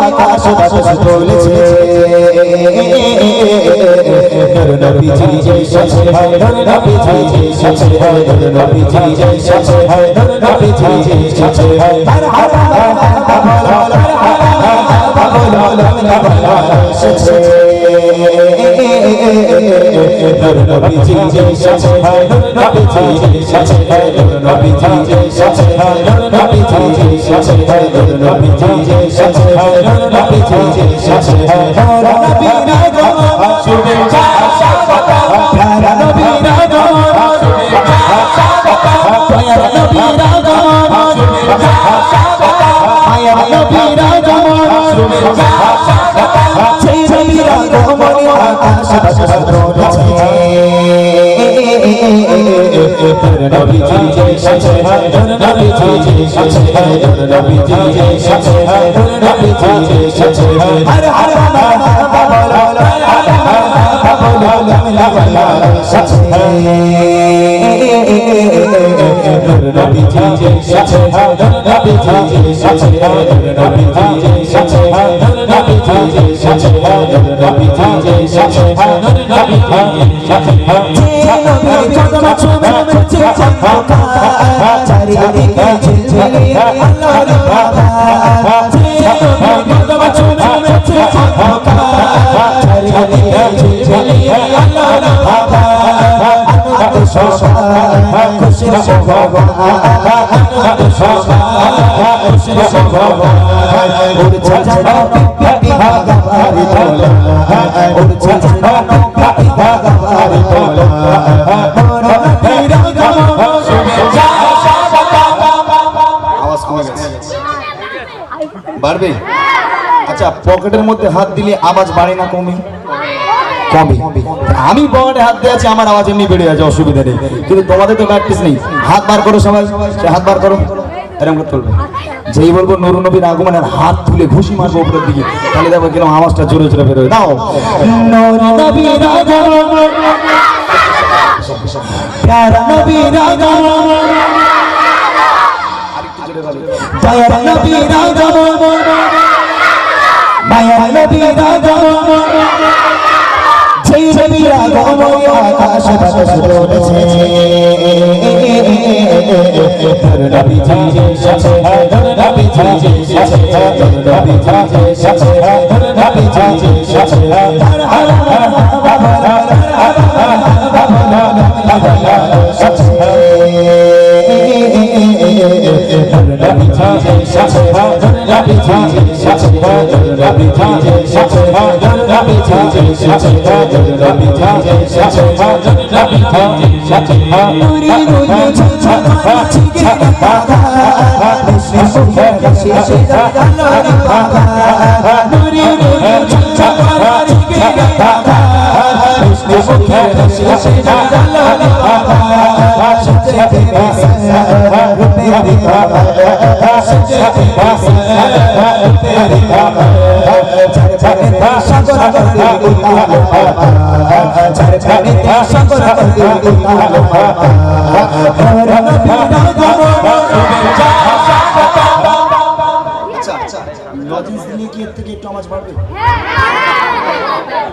আকাশ বাতাস চলেছে নবীজি এসেছে নবীজি এসেছে নবীজি এসেছে নবীজি এসেছে হর হর এসেছে নবীজি এসেছে নবীজি এসেছে নবীজি এসেছে নবীজি এসেছে নবীজি এসেছে নবীজি এসেছে নবীরা গো শুভেচ্ছা স্বাগত প্যারা নবীরা গো শুভেচ্ছা স্বাগত প্যারা নবীরা গো শুভেচ্ছা স্বাগত মায়া নবীরা গো শুভেচ্ছা স্বাগত সেই নবীরা গো মনে আকাশ বাতাস চলেছে নবীজি এসেছে নবীজি এসেছে নবীজি এসেছে নবীজি এসেছে হর হর নবীজি এসেছে নবীজি এসেছে নবীজি এসেছে নবীজি এসেছে নবীজি এসেছে নবীজি এসেছে চারিদিকে ঝিলঝিলি আল্লাহর বাবা চারিদিকে ঝিলঝিলি আল্লাহর বাবা আনন্দ সভা খুশির সভা আনন্দ সভা খুশির সভা উড়ছে ঝড় পিপি ভাগাবারি তোলা উড়ছে ঝড় পিপি ভাগাবারি তোলা বাড়বে আচ্ছা পকেটের মধ্যে হাত দিলে আওয়াজ বাড়ে না কমে কমে আমি পকেটে হাত দিয়ে আছি আমার আওয়াজ এমনি বেড়ে যাচ্ছে অসুবিধা নেই কিন্তু তোমাদের তো প্র্যাকটিস নেই হাত বার করো সবাই সে হাত বার করো এরকম করতে বলবে যেই বলবো নুর নবীর আগমনের হাত তুলে ঘুষি মারবো উপরের দিকে তাহলে দেখো কিরকম আওয়াজটা জোরে জোরে বেরোয় দাও নুর নবীর আগমন প্যারা নবীর আগমন দয়ার নবীর আগমন মায়ার নবীর আগমন যেই নবীর আগমন আকাশ বাতাস চলেছে নবীজি এসেছে নবীজি এসেছে নবীজি এসেছে নবীজি এসেছে হর হর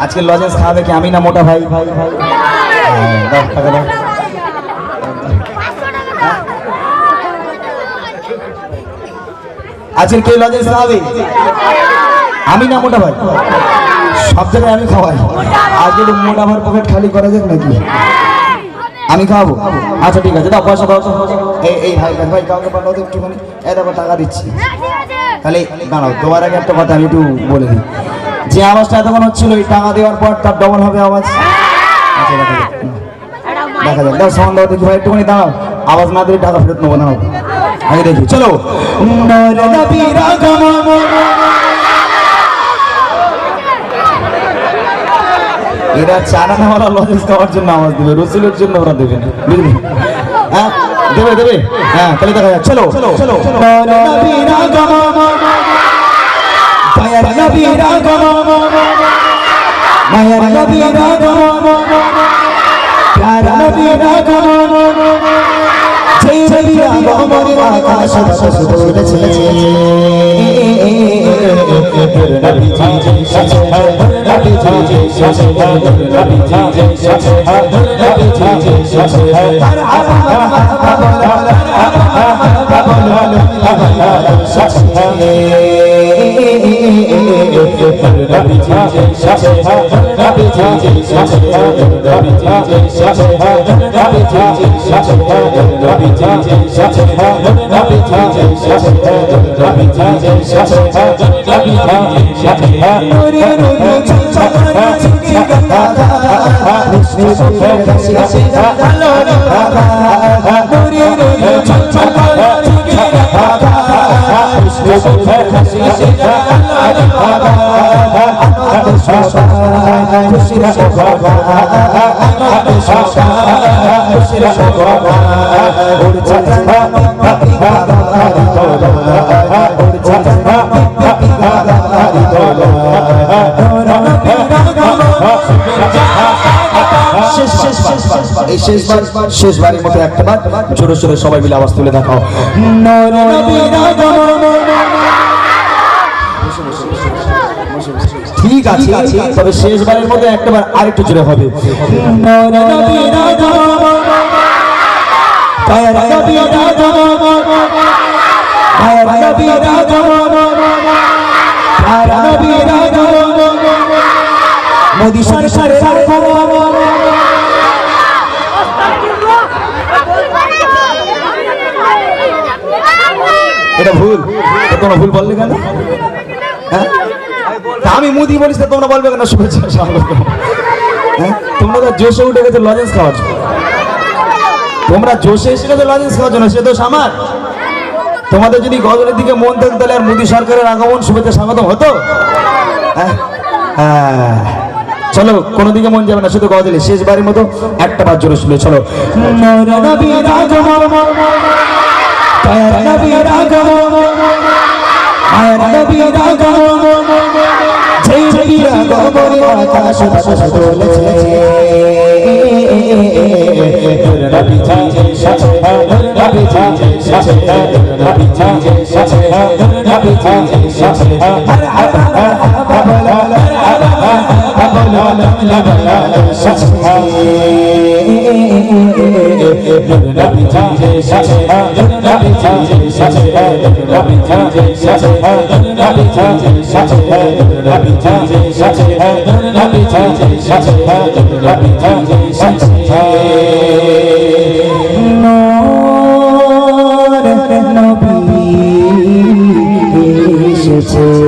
আজকে লজেন্স খাওয়াবে কি আমি না মোটা ভাই ভাই ভাই আজকে কে লজেন্স খাওয়াবে আমি না মোটা ভাই সব জায়গায় আমি খাওয়াই আজকে মোটা ভাইয়ের পকেট খালি করা যাক নাকি আমি খাওয়াবো আচ্ছা ঠিক আছে দাও পয়সা দাও এই ভাই ভাই কাউকে পাঠাও তো একটুখানি দেখো টাকা দিচ্ছি তাহলে দাঁড়াও তোমার আগে একটা কথা আমি একটু বলে দিই যে আওয়াজটা এতক্ষণ হচ্ছিল এই টাকা দেওয়ার পর তার ডবল হবে আওয়াজ আচ্ছা দেখা যাক দাও সাউন্ড দাও দেখি ভাই একটুখানি দাঁড়াও আওয়াজ না দিলে টাকা ফেরত নেবো দাঁড়াও আগে দেখি চলো এরা চারা নেওয়ারা লজেন্স খাওয়ার জন্য আওয়াজ দেবে রসুলের জন্য ওরা দেবে না বুঝলি হ্যাঁ দেবে দেবে হ্যাঁ তাহলে দেখা যাক চলো চলো চলো মায়ার নবীর আগমন মায়ার নবীর আগমন প্যারা নবীর আগমন যেই নবীর আগমন আকাশ বাতাস চলেছে শেষবারের মতো একটা বার জোরে জোরে সবাই মিলে আওয়াজ তুলে দেখাও। ঠিক আছে, তবে শেষবারের মতো একটা বার আরেকটু জোরে হবে। মোদি সরকারের এটা ভুল, তোমরা ভুল বললে কেন? আমি মোদি বলিস তোমরা বলবে কেন শুভেচ্ছা স্বাগত? তোমরা তো জোশে উঠে গেছে লজেন্স খাওয়ার জন্য, তোমরা জোশে এসে গেছে লজেন্স খাওয়ার জন্য, সে দোষ আমার। তোমাদের যদি গজলের দিকে মন থাকতো তাহলে আর মোদি সরকারের আগমন শুভেচ্ছা স্বাগত হতো? চলো, কোনো দিকে মন যাবে না, শুধু গজলে শেষবারের মতো একটা বার জোরে শুনে চলো। নবী এসেছে।